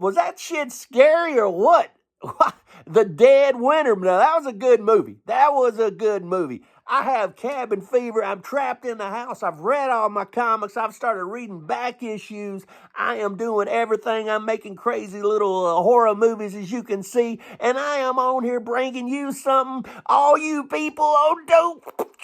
Was that shit scary or what? The Dead Winter. Now, that was a good movie. That was a good movie. I have cabin fever. I'm trapped in the house. I've read all my comics. I've started reading back issues. I am doing everything. I'm making crazy little horror movies, as you can see. And I am on here bringing you something, all you people on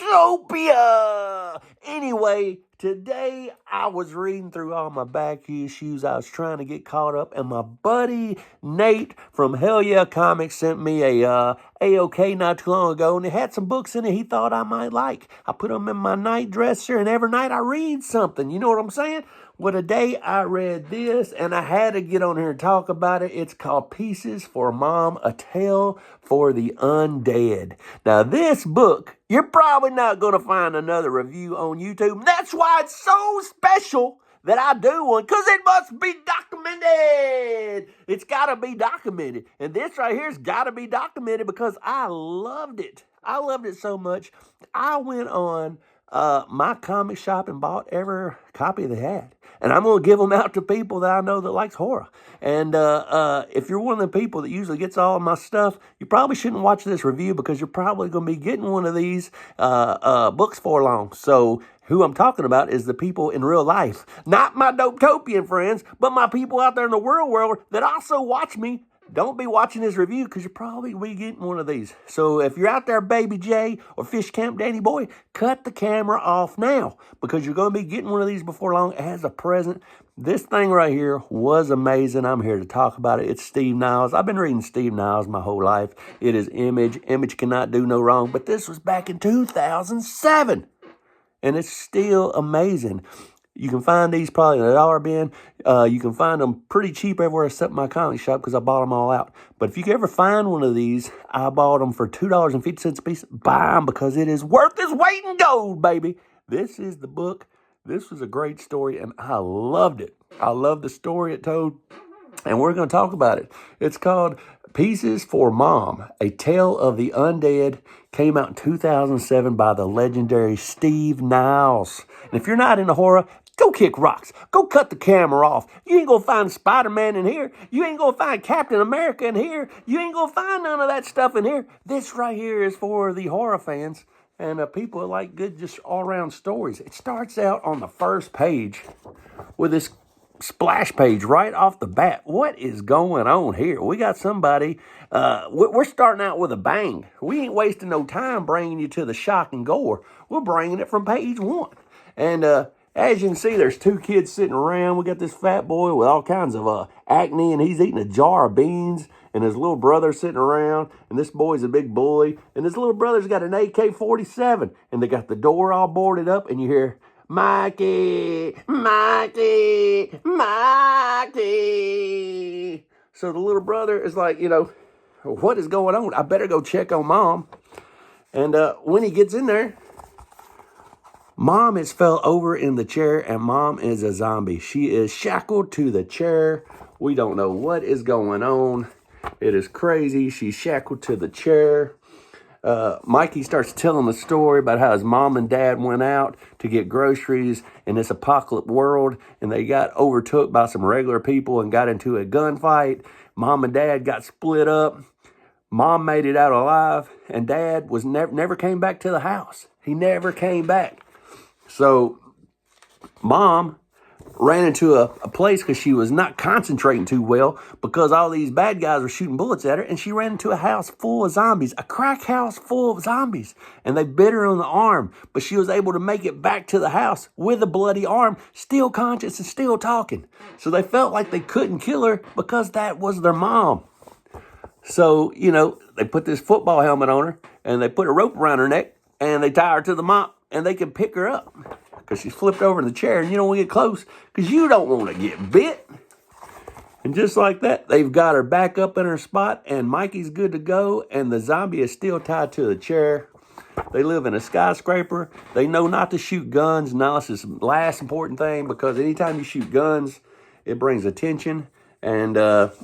Dopetopia. Anyway, today I was reading through all my back issues. I was trying to get caught up, and my buddy Nate from Hell Yeah Comics sent me a AOK not too long ago, and it had some books in it he thought I might like. I put them in my night dresser, and every night I read something. You know what I'm saying? Well, today I read this, and I had to get on here and talk about it. It's called Pieces for Mom, A Tale for the Undead. Now, this book, you're probably not going to find another review on YouTube. That's why it's so special that I do one, because it must be documented. It's got to be documented. And this right here's got to be documented because I loved it. I loved it so much. I went on my comic shop and bought every copy they had. And I'm going to give them out to people that I know that likes horror. And if you're one of the people that usually gets all of my stuff, you probably shouldn't watch this review because you're probably going to be getting one of these books for long. So who I'm talking about is the people in real life. Not my Dopetopian friends, but my people out there in the real world that also watch me. Don't be watching this review because you're probably going to be getting one of these. So if you're out there, Baby J or Fish Camp Danny Boy, cut the camera off now because you're going to be getting one of these before long as a present. This thing right here was amazing. I'm here to talk about it. It's Steve Niles. I've been reading Steve Niles my whole life. It is Image. Image cannot do no wrong. But this was back in 2007. And it's still amazing. You can find these probably in a dollar bin. You can find them pretty cheap everywhere except my comic shop because I bought them all out. But if you can ever find one of these, I bought them for $2.50 a piece. Buy them because it is worth its weight in gold, baby. This is the book. This was a great story, and I loved it. I love the story it told, and we're going to talk about it. It's called Pieces for Mom, A Tale of the Undead. Came out in 2007 by the legendary Steve Niles. And if you're not into horror, go kick rocks. Go cut the camera off. You ain't going to find Spider-Man in here. You ain't going to find Captain America in here. You ain't going to find none of that stuff in here. This right here is for the horror fans and people who like good, just all-around stories. It starts out on the first page with this splash page right off the bat. What is going on here? We got somebody, we're starting out with a bang. We ain't wasting no time bringing you to the shock and gore. We're bringing it from page one. And as you can see, there's two kids sitting around. We got this fat boy with all kinds of acne, and he's eating a jar of beans, and his little brother sitting around, and this boy's a big bully, and his little brother's got an AK-47, and they got the door all boarded up, and you hear, Mikey, Mikey, Mikey. So the little brother is like, what is going on? I better go check on Mom. And when he gets in there, Mom is fell over in the chair, and Mom is a zombie. She is shackled to the chair. We don't know what is going on. It is crazy. She's shackled to the chair. Mikey starts telling the story about how his mom and dad went out to get groceries in this apocalypse world, and they got overtook by some regular people and got into a gunfight. Mom and dad got split up. Mom made it out alive, and dad was never came back to the house. He never came back. So Mom ran into a place because she was not concentrating too well because all these bad guys were shooting bullets at her, and she ran into a house full of zombies, a crack house full of zombies, and they bit her on the arm, but she was able to make it back to the house with a bloody arm, still conscious and still talking. So they felt like they couldn't kill her because that was their mom. So, they put this football helmet on her, and they put a rope around her neck, and they tie her to the mop, and they can pick her up because she's flipped over in the chair, and you don't want to get close because you don't want to get bit. And just like that, they've got her back up in her spot, and Mikey's good to go, and the zombie is still tied to the chair. They live in a skyscraper. They know not to shoot guns. Now, this is the last important thing because anytime you shoot guns, it brings attention, and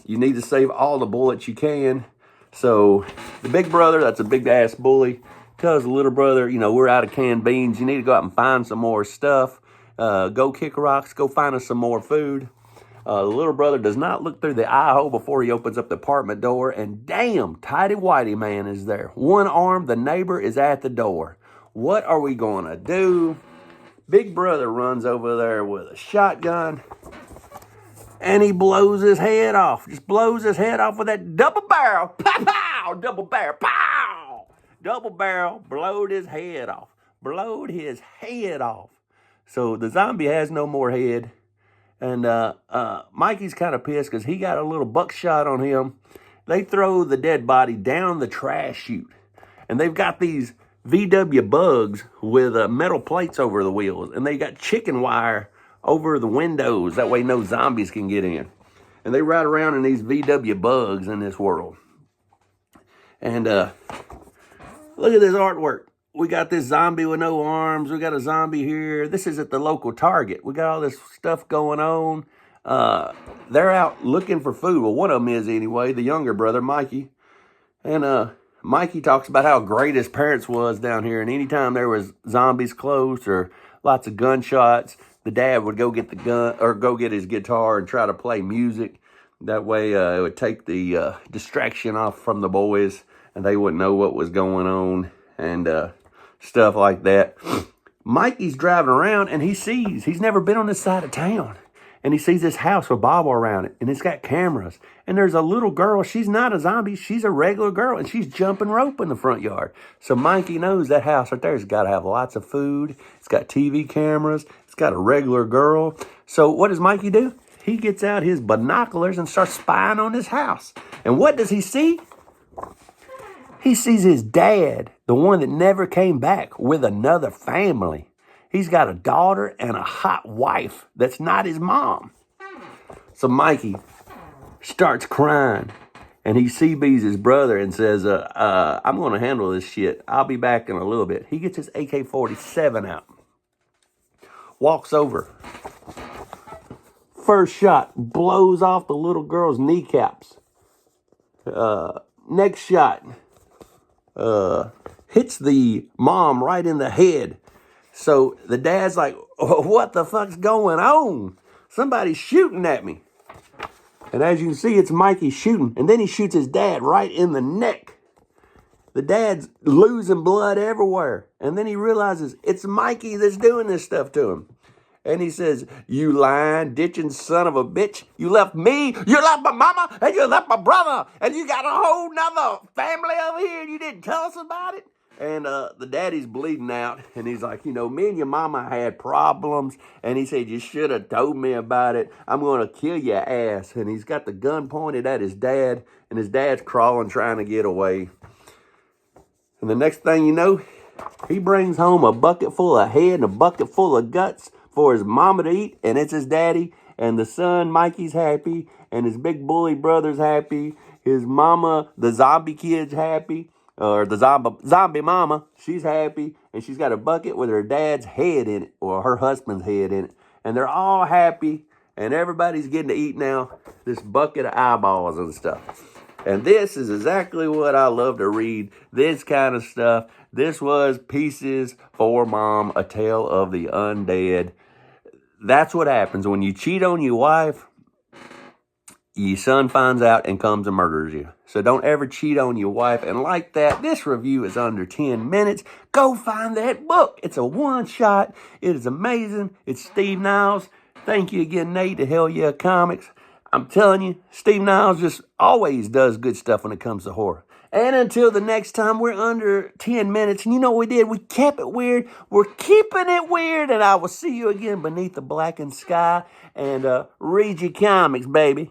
you need to save all the bullets you can. So the big brother, that's a big-ass bully, tells the little brother, we're out of canned beans. You need to go out and find some more stuff. Go kick rocks. Go find us some more food. The little brother does not look through the eye hole before he opens up the apartment door, and damn, Tidy Whitey Man is there. One arm, the neighbor is at the door. What are we going to do? Big brother runs over there with a shotgun, and he blows his head off. Just blows his head off with that double barrel. Pow, pow, double barrel, pow. Double barrel, blowed his head off. Blowed his head off. So the zombie has no more head. And Mikey's kind of pissed because he got a little buckshot on him. They throw the dead body down the trash chute. And they've got these VW bugs with metal plates over the wheels. And they got chicken wire over the windows. That way no zombies can get in. And they ride around in these VW bugs in this world. And look at this artwork. We got this zombie with no arms. We got a zombie here. This is at the local Target. We got all this stuff going on. They're out looking for food. Well, one of them is anyway, the younger brother, Mikey. And Mikey talks about how great his parents was down here. And anytime there was zombies close or lots of gunshots, the dad would go get the gun or go get his guitar and try to play music. That way it would take the distraction off from the boys and they wouldn't know what was going on and stuff like that. Mikey's driving around and he's never been on this side of town. And he sees this house with barbed wire around it. And it's got cameras. And there's a little girl. She's not a zombie. She's a regular girl. And she's jumping rope in the front yard. So Mikey knows that house right there has got to have lots of food. It's got TV cameras. It's got a regular girl. So what does Mikey do? He gets out his binoculars and starts spying on this house. And what does he see? He sees his dad, the one that never came back, with another family. He's got a daughter and a hot wife that's not his mom. So Mikey starts crying, and he CBs his brother and says, I'm going to handle this shit. I'll be back in a little bit. He gets his AK-47 out, walks over. First shot, blows off the little girl's kneecaps. Next shot, hits the mom right in the head. So the dad's like, what the fuck's going on? Somebody's shooting at me. And as you can see, it's Mikey shooting. And then he shoots his dad right in the neck. The dad's losing blood everywhere. And then he realizes it's Mikey that's doing this stuff to him. And he says, you lying, ditching son of a bitch. You left me, you left my mama, and you left my brother. And you got a whole nother family over here and you didn't tell us about it. And the daddy's bleeding out. And he's like, you know, me and your mama had problems. And he said, you should have told me about it. I'm going to kill your ass. And he's got the gun pointed at his dad. And his dad's crawling, trying to get away. And the next thing you know, he brings home a bucket full of head and a bucket full of guts for his mama to eat. And it's his daddy. And the son, Mikey's happy. And his big bully brother's happy. His mama, the zombie kid's happy. Or the zombie mama, she's happy, and she's got a bucket with her dad's head in it, or her husband's head in it. And they're all happy, and everybody's getting to eat now this bucket of eyeballs and stuff. And this is exactly what I love to read, this kind of stuff. This was Pieces for Mom, A Tale of the Undead. That's what happens when you cheat on your wife. Your son finds out and comes and murders you. So don't ever cheat on your wife. And like that, this review is under 10 minutes. Go find that book. It's a one-shot. It is amazing. It's Steve Niles. Thank you again, Nate, to Hell Yeah Comics. I'm telling you, Steve Niles just always does good stuff when it comes to horror. And until the next time, we're under 10 minutes. And you know what we did? We kept it weird. We're keeping it weird. And I will see you again beneath the blackened sky. And read your comics, baby.